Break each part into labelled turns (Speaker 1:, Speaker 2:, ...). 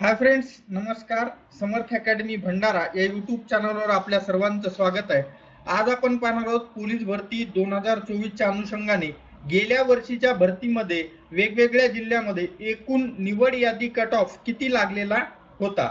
Speaker 1: Hi friends, नमस्कार. समर्थ academy Bhandara या YouTube चॅनलवर आपल्या सर्वांचं स्वागत आहे. आज आपण पाहणार आहोत पोलीस भरती 2024च्या अनुषंगाने गेल्या वर्षीच्या भरतीमध्ये वेगवेगळ्या जिल्ह्यामध्ये एकूण निवड यादी कट ऑफ किती लागलेला होता.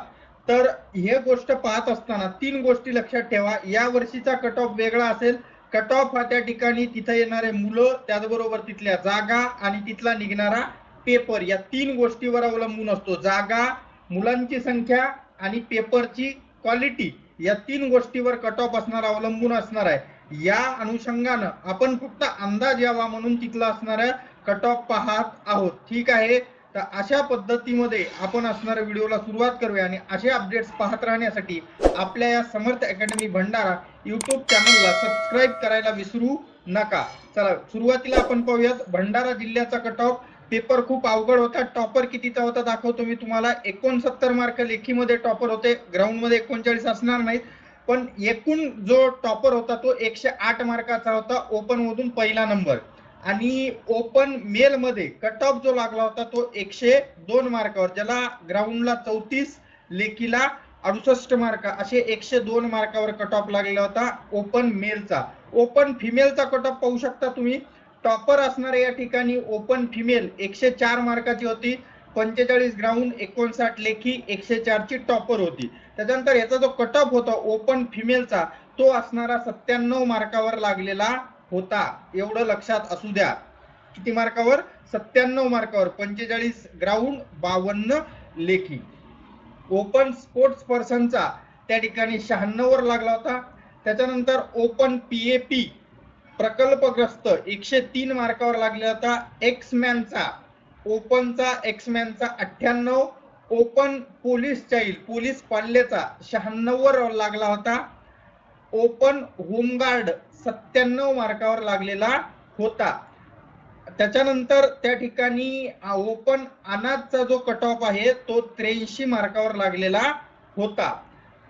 Speaker 1: तर हे गोष्ट पाहत असताना तीन गोष्टी लक्षात ठेवा. या वर्षीचा कट ऑफ वेगळा असेल. कट ऑफ हा त्या ठिकाणी तिथे येणारे मुलं, त्याचबरोबर तिथल्या जागा आणि तिथला निघणारा पेपर या तीन गोष्टीवर अवलंबून असतो. जागा, मुलांची संख्या आणि पेपरची क्वालिटी या तीन गोष्टीवर कट ऑफ असणार अवलंबून असणार आहे. या अनुषंगानं आपण फक्त अंदाज यावा म्हणून तिथला असणाऱ्या कट ऑफ पाहत आहोत. ठीक आहे, तर अशा पद्धतीमध्ये आपण असणाऱ्या व्हिडिओला सुरुवात करूया आणि असे अपडेट्स पाहत राहण्यासाठी आपल्या या समर्थ अकॅडमी भंडारा यूट्यूब चॅनलला सबस्क्राईब करायला विसरू नका. चला सुरुवातीला आपण पाहूयात भंडारा जिल्ह्याचा कट ऑफ. पेपर खूप अवघड होता. टॉपर कितीचा होता दाखवतो मी तुम्हाला. 69 मार्क लेखीमध्ये टॉपर होते, ग्राउंडमध्ये 39 असणार नाहीत, पण एकूण जो टॉपर होता तो 108 मार्काचा होता. ओपन मधून पहिला नंबर. आणि ओपन मेल मध्ये कट ऑफ जो लागला होता तो 102 मार्कावर, ज्याला ग्राउंडला 34, लेखीला 68 मार्क, असे 102 मार्कावर कट ऑफ लागलेला होता ओपन मेलचा. ओपन फिमेलचा कट ऑफ पाहू शकता तुम्ही. टॉपर असणारे या ठिकाणी ओपन फिमेल 104 मार्काची होती. 45 ग्राउंड, 59 लेखी, 104 ची टॉपर होती. त्याच्यानंतर याचा जो कट ऑफ होता ओपन फिमेलचा तो असणारा 97 मार्कावर लागलेला होता. एवढं लक्षात असू द्या. किती मार्कावर? 97 मार्कावर. 45 ग्राउंड, 52 लेखी. ओपन स्पोर्ट्स पर्सनचा त्या ठिकाणी 96 वर लागला होता. त्याच्यानंतर ओपन पीएपी प्रकल्पग्रस्त 103 मार्कावर लागला होता. एक्समॅनचा, ओपनचा एक्समॅनचा 98. ओपन पोलीस चाइल्ड, पोलीस पाल्याचा 96 वर लागला होता. ओपन होमगार्ड 97 मार्कावर लागलेला होता. त्याच्यानंतर त्या ठिकाणी ओपन अनाथचा जो कट ऑफ आहे तो 83 मार्कावर लागलेला होता.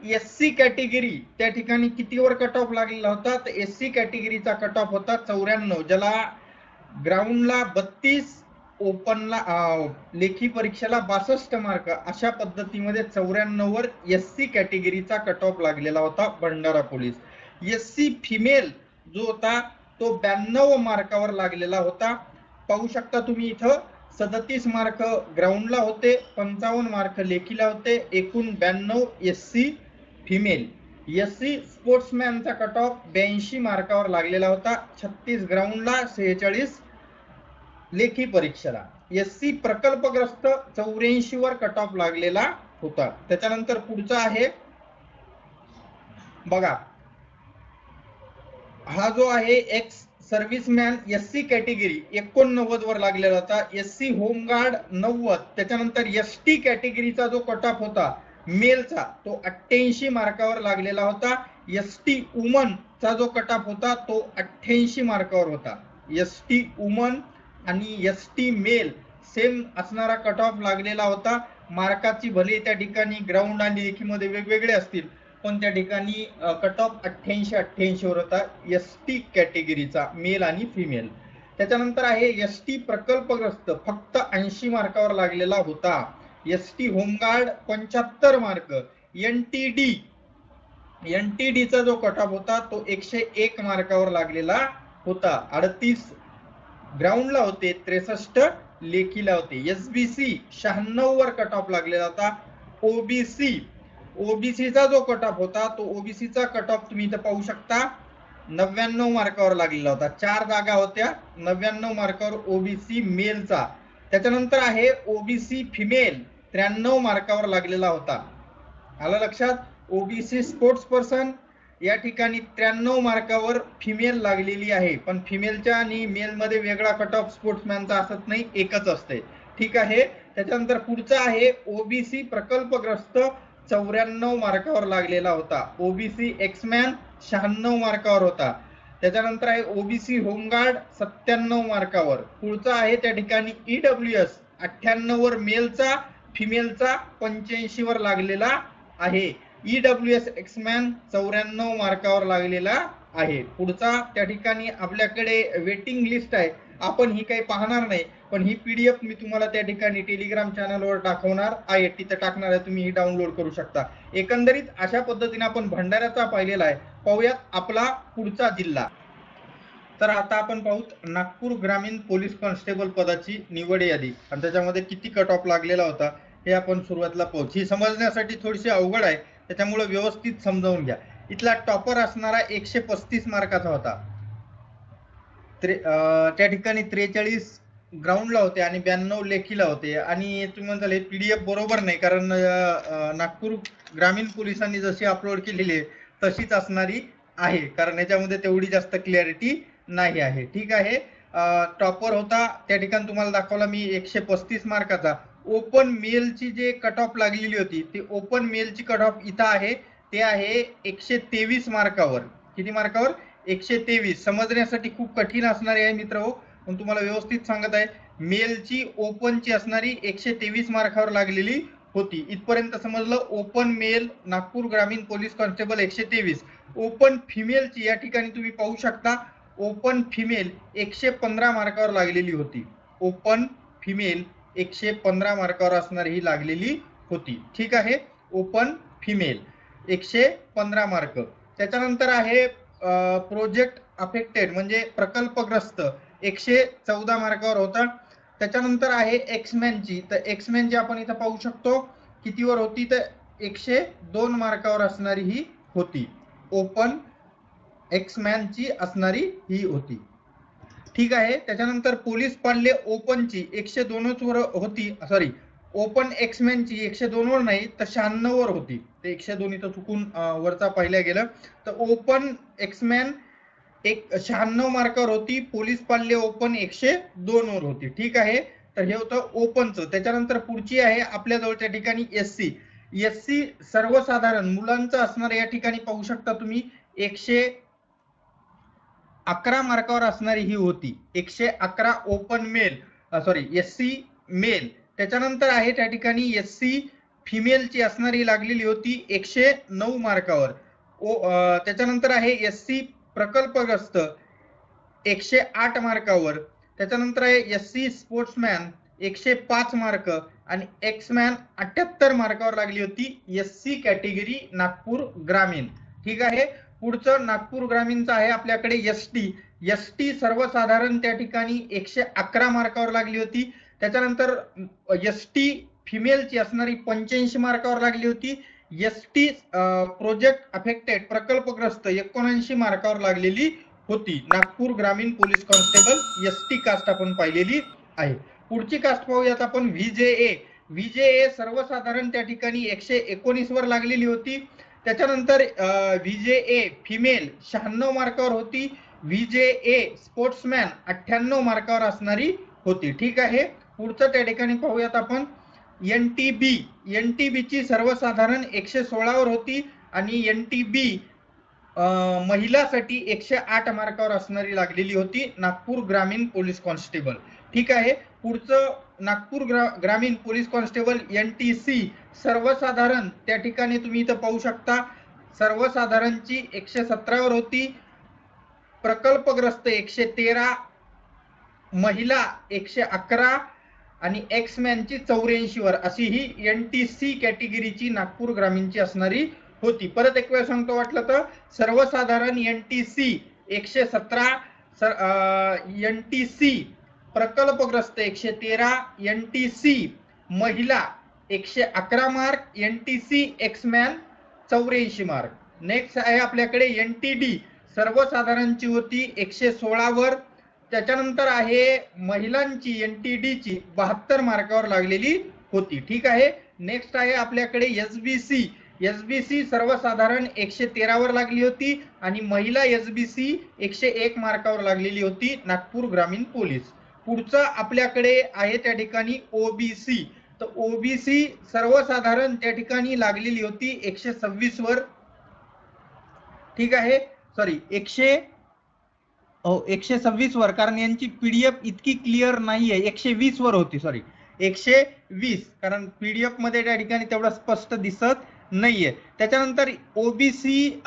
Speaker 1: एससी कॅटेगरी त्या ठिकाणी कितीवर कट ऑफ लागलेला होता? तर एससी कॅटेगरीचा कट ऑफ होता 94, ज्याला ग्राउंडला 32, ओपनला लेखी परीक्षेला 62 मार्क, अशा पद्धतीमध्ये 94 वर एससी कॅटेगरीचा कट ऑफ लागलेला होता भंडारा पोलीस. एससी फिमेल जो होता तो 92 मार्कावर लागलेला होता. पाहू शकता तुम्ही इथं 37 मार्क ग्राउंडला होते, 55 मार्क लेखीला होते, एकूण 92 एससी फिमेल. एससी स्पोर्ट्समॅनचा कट ऑफ 82 मार्कावर लागलेला होता. 36 ग्राउंडला, 46 लेखी परीक्षेला. एससी प्रकल्पग्रस्त 84 वर कट ऑफ लागलेला होता. त्याच्यानंतर पुढचा आहे बघा, हा जो आहे एक्स सर्व्हिसमॅन एससी कॅटेगरी 89 वर लागलेला होता. SC home guard 90. त्याच्यानंतर एसटी कॅटेगरीचा जो कट ऑफ होता मेलचा तो 88 मार्कावर लागलेला होता. एसटी वुमनचा जो कट ऑफ होता तो 88 मार्कावर होता. एसटी वुमन आणि एसटी मेल सेम असणारा कट ऑफ लागलेला होता. मार्काची भले त्या ठिकाणी ग्राउंड आणि लेखीमध्ये वेगवेगळे असतील, पण त्या ठिकाणी कट ऑफ 88 वर होता एसटी कॅटेगरीचा, मेल आणि फिमेल. त्याच्यानंतर आहे एसटी प्रकल्पग्रस्त फक्त 80 मार्कावर लागलेला होता. ST home guard 75 mark. एनटीडीचा जो कट ऑफ होता तो 101 मार्कावर लागलेला होता. 38 ग्राउंडला होते, 63 लेखीला होते. एसबीसी 96 वर कट ऑफ लागलेला होता. ओबीसीचा जो कट ऑफ होता तो ओबीसीचा कट ऑफ तुम्ही इथं पाहू शकता 99 मार्कावर लागलेला होता. 4 जागा होत्या, 99 मार्कावर ओबीसी मेलचा. त्याच्यानंतर आहे ओबीसी फिमेल 93 मार्कावर लागलेला होता. आलं लक्षात? ओबीसी स्पोर्ट्स पर्सन या ठिकाणी 93 मार्कावर फिमेल लागलेली आहे, पण फिमेलच्या आणि मेलमध्ये वेगळा कट ऑफ स्पोर्ट्समॅनचा असत नाही, एकच असते. ठीक आहे. त्याच्यानंतर पुढचा आहे ओबीसी प्रकल्पग्रस्त 94 मार्कावर लागलेला होता. ओबीसी एक्समॅन 96 मार्कावर होता. त्याच्यानंतर आहे ओबीसी होमगार्ड 97 मार्कावर. पुढचा आहे त्या ठिकाणी ईडब्ल्यूएस 98 वर मेलचा, फिमेलचा 85 वर लागलेला आहे. ईडब्ल्यूएस एक्समॅन 94 मार्कावर लागलेला आहे. पुढचा त्या ठिकाणी आपल्याकडे वेटिंग लिस्ट आहे, आपण ही काही पाहणार नाही, पण ही पीडीएफ मी तुम्हाला त्या ठिकाणी टेलिग्राम चॅनलवर टाकवणार आहे, तिथे टाकणार आहे, तुम्ही ही डाउनलोड करू शकता. एकंदरीत अशा पद्धतीने आपण भंडाऱ्याचा पाहिलेला आहे. पाहूयात आपला पुढचा जिल्हा. तर आता आपण पाहूत नागपूर ग्रामीण पोलीस कॉन्स्टेबल पदाची निवड यादी आणि त्याच्यामध्ये किती कट ऑफ लागलेला होता हे आपण सुरुवातीला पाहू. ही समजण्यासाठी थोडीशी अवघड आहे, त्याच्यामुळे व्यवस्थित समजावून घ्या. इथला टॉपर असणारा 135 मार्काचा होता. त्या ठिकाणी 43 ग्राउंडला होते आणि 92 लेखीला होते. आणि तुम्ही म्हणताल हे पीडीएफ बरोबर नाही, कारण नागपूर ग्रामीण पोलिसांनी जशी अपलोड केलेली आहे तशीच असणारी आहे, कारण याच्यामध्ये तेवढी जास्त क्लॅरिटी नाही आहे. ठीक आहे. टॉपर होता त्या ठिकाणी तुम्हाला दाखवला मी 135 मार्काचा. ओपन मेलची जे कट ऑफ लागलेली होती ती ओपन मेलची कट ऑफ इथं आहे, ते आहे 123 मार्कावर. किती मार्कावर? 123. समजण्यासाठी खूप कठीण असणारी आहे मित्र हो, पण तुम्हाला व्यवस्थित सांगत आहे. मेलची ओपनची असणारी 123 मार्कावर लागलेली होती. इथपर्यंत समजलं. ओपन मेल नागपूर ग्रामीण पोलीस कॉन्स्टेबल 123. ओपन फिमेलची या ठिकाणी तुम्ही पाहू शकता, ओपन फिमेल 115 मार्कावर लागलेली होती. ओपन फिमेल 115 मार्कावर असणारी ही लागलेली होती. ठीक आहे. Open female 115 mark. त्याच्यानंतर आहे प्रोजेक्ट अफेक्टेड म्हणजे प्रकल्पग्रस्त 114 मार्कावर होता. त्याच्यानंतर आहे एक्समॅनची, तर एक्समॅनची आपण इथं पाहू शकतो कितीवर होती, तर 102 मार्कावर असणारी ही होती. ओपन एक्समॅनची असणारी ही होती. ठीक आहे. त्याच्यानंतर पोलीस पाल्य ओपनची 102 वर होती, सॉरी ओपन एक्समॅनची 102 वर नाही तर 96 वर होती. ते 102 इथं चुकून वरचा पाहिल्या गेलं. तर ओपन एक्समॅन 96 मार्कावर होती, पोलीस पाल्य ओपन 102 वर होती. ठीक आहे. तर हे होतं ओपनचं. त्याच्यानंतर पुढची आहे आपल्या जवळच्या ठिकाणी एससी. एससी सर्वसाधारण मुलांचं असणार या ठिकाणी पाहू शकता तुम्ही 111 मार्कावर असणारी ही होती. 111 open male, sorry SC male. त्याच्यानंतर आहे त्या ठिकाणी एससी फिमेलची असणारी लागलेली होती 109 मार्कावर. त्याच्यानंतर आहे एससी प्रकल्पग्रस्त 108 मार्कावर. त्याच्यानंतर आहे एससी स्पोर्ट्समॅन 105 मार्क आणि एक्समॅन 78 मार्कावर लागली होती एससी कॅटेगरी नागपूर ग्रामीण. ठीक आहे. पुढचं नागपूर ग्रामीणचं आहे आपल्याकडे एसटी. एसटी सर्वसाधारण त्या ठिकाणी 111 मार्कावर लागली होती. त्याच्यानंतर एसटी फिमेलची असणारी 85 मार्कावर लागली होती. एसटी प्रोजेक्ट अफेक्टेड प्रकल्पग्रस्त 79 मार्कावर लागलेली होती. नागपूर ग्रामीण पोलीस कॉन्स्टेबल एसटी कास्ट आपण पाहिलेली आहे. पुढची कास्ट पाहूयात आपण व्हीजेए. व्हीजेए सर्वसाधारण त्या ठिकाणी 119 वर लागलेली होती. त्याच्यानंतर व्हीजेए फिमेल 96 मार्कावर होती. व्हीजेए स्पोर्ट्समॅन 98 मार्कावर असणारी होती. ठीक आहे. पुढचं त्या ठिकाणी पाहूयात आपण एनटीबी. एनटीबीची सर्वसाधारण 116 वर होती आणि एनटीबी महिलासाठी 108 मार्कावर असणारी लागलेली होती नागपूर ग्रामीण पोलीस कॉन्स्टेबल. ठीक आहे. पुढचं नागपूर ग्रामीण पोलीस कॉन्स्टेबल एनटीसी सर्वसाधारण त्या ठिकाणी तुम्ही इथं पाहू शकता, सर्वसाधारणची 117 वर होती, प्रकल्पग्रस्त 113, महिला 111 आणि एक्समॅनची 84 वर अशी ही एनटीसी कॅटेगरीची नागपूर ग्रामीणची असणारी होती. परत एक वेळ सांगतो वाटलं तर, सर्वसाधारण एनटीसी 117, एनटीसी प्रकल्पग्रस्त 113, एनटीसी महिला 111 मार्क, एनटीसी एक्समॅन 84 मार्क. नेक्स्ट आहे आपल्याकडे एनटीडी. सर्वसाधारणची होती 116 वर. त्याच्यानंतर आहे महिलांची एनटीडीची 72 मार्कावर लागलेली होती. ठीक आहे. नेक्स्ट आहे आपल्याकडे एसबीसी. एसबीसी सर्वसाधारण 113 वर लागली होती आणि महिला एसबीसी 101 मार्कावर लागलेली होती नागपूर ग्रामीण पोलीस. पुढचं आपल्याकडे आहे त्या ठिकाणी ओबीसी. तर ओबीसी सर्वसाधारण त्या ठिकाणी लागलेली होती 126 वर. ठीक आहे. सॉरी 126 वर, कारण यांची पीडीएफ इतकी क्लिअर नाहीये. 120 वर होती, सॉरी 120, कारण पीडीएफ मध्ये त्या ठिकाणी तेवढं स्पष्ट दिसत नाहीये. त्याच्यानंतर ओबीसी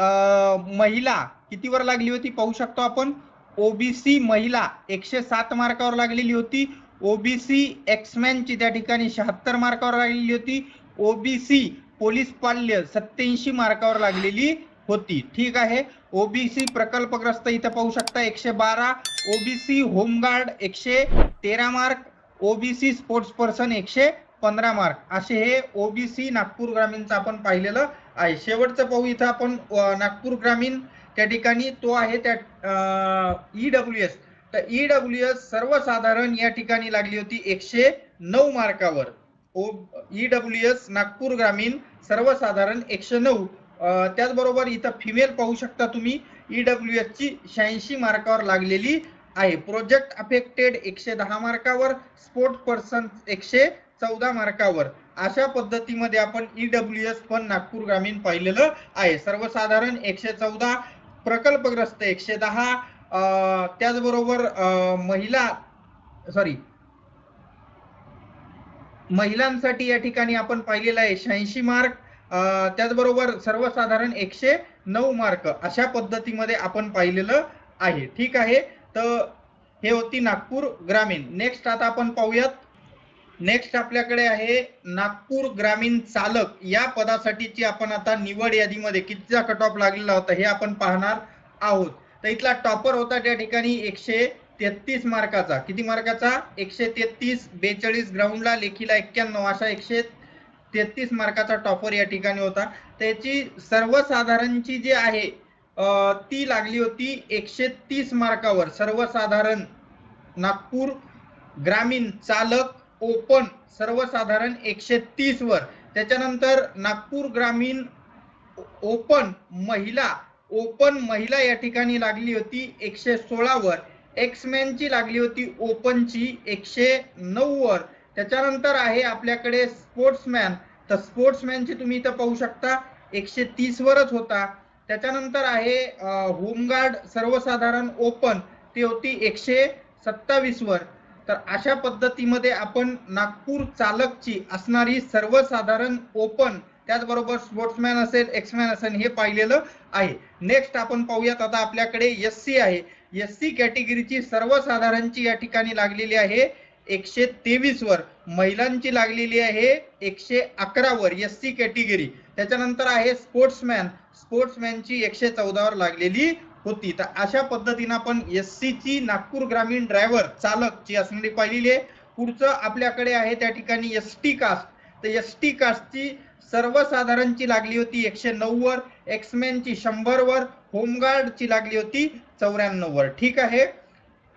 Speaker 1: महिला कितीवर लागली होती पाहू शकतो आपण. ओबीसी महिला 107 मार्कावर लागलेली होती. ओबीसी एक्समॅनची त्या ठिकाणी 76 मार्कावर लागलेली होती. ओबीसी पोलीस पाल्य 87 मार्कावर लागलेली होती. ठीक आहे. ओबीसी प्रकल्पग्रस्त इथं पाहू शकता 112, OBC home guard 113 mark, OBC sports person 115 mark, असे हे ओबीसी नागपूर ग्रामीणचं आपण पाहिलेलं आहे. शेवटचं पाहू इथं आपण नागपूर ग्रामीण त्या ठिकाणी तो आहे त्या ईडब्ल्यूएस. तर ईडब्ल्यूएस सर्वसाधारण या ठिकाणी लागली होती 109 मार्कावर. ईडब्ल्यूएस नागपूर ग्रामीण सर्वसाधारण 109. त्याचबरोबर इथं फिमेल पाहू शकता तुम्ही, ईडब्ल्यूएस ची 86 मार्कावर लागलेली आहे. प्रोजेक्ट अफेक्टेड 110 मार्कावर, स्पोर्ट पर्सन 114 मार्कावर. अशा पद्धतीमध्ये आपण ईडब्ल्यूएस पण नागपूर ग्रामीण पाहिलेलं आहे. सर्वसाधारण 114, प्रकल्पग्रस्त 110, त्याचबरोबर महिलांसाठी या ठिकाणी आपण पाहिलेलं आहे 86 मार्क, त्याचबरोबर सर्वसाधारण 109 मार्क. अशा पद्धतीमध्ये आपण पाहिलेलं आहे. ठीक आहे. तर हे होती नागपूर ग्रामीण. नेक्स्ट आता आपण पाहूयात. नेक्स्ट आपल्याकडे आहे नागपूर ग्रामीण चालक या पदासाठीची आपण आता निवड यादीमध्ये कितीचा कट ऑफ लागलेला होता हे आपण पाहणार आहोत. तर इथला टॉपर होता त्या ठिकाणी 133 मार्काचा. किती मार्काचा? 133. 42 ग्राउंडला, लेखीला 91, अशा 133 मार्काचा टॉपर या ठिकाणी होता. त्याची सर्वसाधारणची जी आहे ती लागली होती 130 मार्कावर. सर्वसाधारण नागपूर ग्रामीण चालक ओपन सर्वसाधारण 130 वर. त्याच्यानंतर नागपूर ग्रामीण ओपन महिला या ठिकाणी लागली होती 116 वर. एक्समॅनची लागली होती ओपनची 109 वर. त्याच्यानंतर आहे आपल्याकडे स्पोर्ट्समॅन. तर स्पोर्ट्समॅनची तुम्ही इथं पाहू शकता 130 वरच होता. त्याच्यानंतर आहे होमगार्ड सर्वसाधारण ओपन, ती होती 127 वर. तर अशा पद्धतीमध्ये आपण नागपूर चालकची असणारी सर्वसाधारण ओपन, त्याचबरोबर स्पोर्ट्समॅन असेल, एक्समॅन असेल, हे पाहिलेलं आहे. नेक्स्ट आपण पाहूयात आता आपल्याकडे एससी आहे. एससी कॅटेगरीची सर्वसाधारणची या ठिकाणी लागलेली आहे 123 वर. महिलांची लागलेली आहे 111 वर एससी कॅटेगरी. त्याच्यानंतर आहे स्पोर्ट्समॅनची 114 वर लागलेली होती. तर अशा पद्धतीने आपण एससी ची नागपूर ग्रामीण ड्रायव्हर चालकची असणारी पाहिलेली आहे. पुढचं आपल्याकडे आहे त्या ठिकाणी एसटी कास्ट. तर एसटी कास्टची सर्वसाधारणची लागली होती 109 वर, एक्समॅनची 100 वर, होमगार्डची लागली होती 94 वर. ठीक आहे.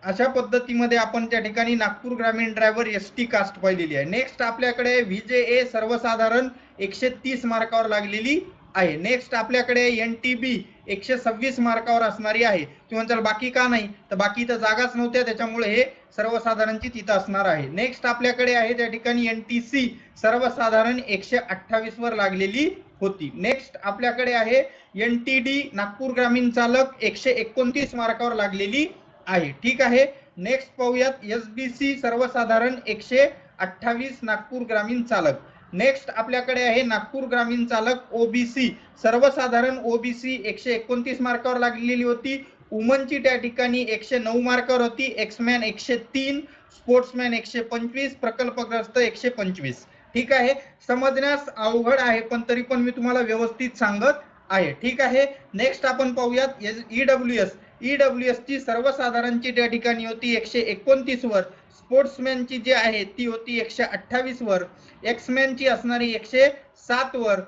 Speaker 1: अशा पद्धतीमध्ये आपण त्या ठिकाणी नागपूर ग्रामीण ड्रायव्हर एसटी कास्ट पाहिलेली आहे. नेक्स्ट आपल्याकडे व्हीजेए सर्वसाधारण 130 मार्कावर लागलेली आहे. नेक्स्ट आपल्याकडे एनटीबी 126 मार्कावर असणारी आहे. तुम्ही म्हणताल बाकी का नाही? तर बाकी इथं जागाच नव्हत्या, त्याच्यामुळे हे सर्वसाधारणची तिथं असणार आहे. नेक्स्ट आपल्याकडे आहे त्या ठिकाणी एनटीसी सर्वसाधारण 128 वर लागलेली होती. नेक्स्ट आपल्याकडे आहे एनटीडी नागपूर ग्रामीण चालक 129 मार्कावर लागलेली आहे. ठीक आहे. नेक्स्ट पाहूयात एसबीसी सर्वसाधारण 128 नागपूर ग्रामीण चालक. नेक्स्ट आपल्याकडे आहे नागपूर ग्रामीण चालक ओबीसी सर्वसाधारण ओबीसी 129 मार्कावर लागलेली होती. वुमनची त्या ठिकाणी 109 मार्कावर होती. एक्समॅन 103, स्पोर्ट्समॅन 125, प्रकल्पग्रस्त 125. ठीक आहे. समजण्यास अवघड आहे, पण तरी पण मी तुम्हाला व्यवस्थित सांगत आहे. ठीक आहे. नेक्स्ट आपण पाहूयात ईडब्ल्यूएस ची सर्वसाधारणची त्या ठिकाणी होती 129 वर. स्पोर्ट्समॅनची जी आहे ती होती 128 वर. एक्समॅनची असणारी 107 वर.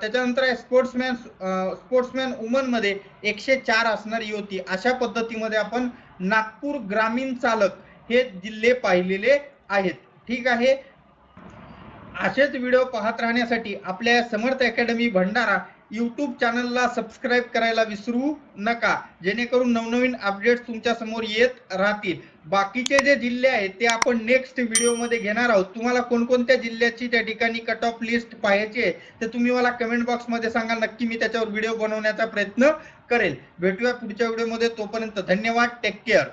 Speaker 1: त्याच्यानंतर स्पोर्ट्समॅन वुमन मध्ये 104 असणारी होती. अशा पद्धतीमध्ये आपण नागपूर ग्रामीण चालक हे जिल्हे पाहिलेले आहेत. ठीक आहे. असेच व्हिडिओ पाहत राहण्यासाठी आपल्या समर्थ अकॅडमी भंडारा यूट्यूब चॅनलला सबस्क्राईब करायला विसरू नका, जेणेकरून नवनवीन अपडेट्स तुमच्या समोर येत राहतील. बाकीचे जे जिल्हे आहेत ते आपण नेक्स्ट व्हिडिओमध्ये घेणार आहोत. तुम्हाला कोणकोणत्या जिल्ह्याची त्या ठिकाणी कट ऑफ लिस्ट पाहायची आहे ते तुम्ही मला कमेंट बॉक्समध्ये सांगा. नक्की मी त्याच्यावर व्हिडिओ बनवण्याचा प्रयत्न करेल. भेटूया पुढच्या व्हिडिओमध्ये. तोपर्यंत धन्यवाद. Take care.